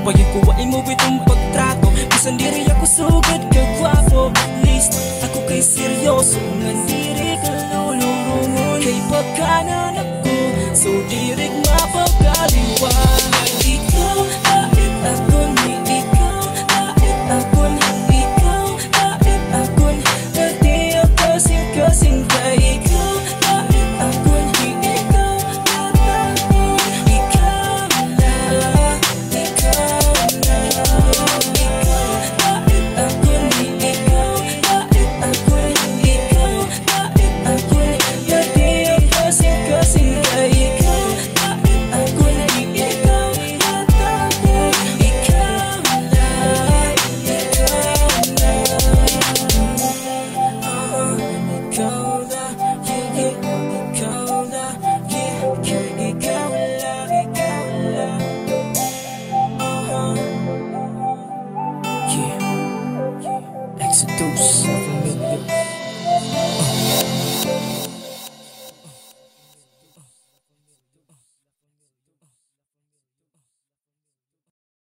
Sabayan ko ay mo itong pagtrato. Bisan diri ako sugad ka gwapo. List ako kay seryoso nga diri ka lulurungon. Kay pagkanan ako, so diri mapagkaliwa. Ikaw,ait akon, ni ikaw,ait akon, ikaw,ait akon. Dati ako kasing kay ikaw,ait akon, ni ikaw, at akon. Ikaw na, ikaw na. Ikaw,ait akon, ni ikaw,ait akon, ikaw,ait akon. Dati ako kasing kay ikaw,ait akon, ni ikaw, at akon. Ikaw na, ikaw na. Ikaw na, yeah, ikaw na, yeah, ikaw lang, ikaw lang. Yeah, Exodus.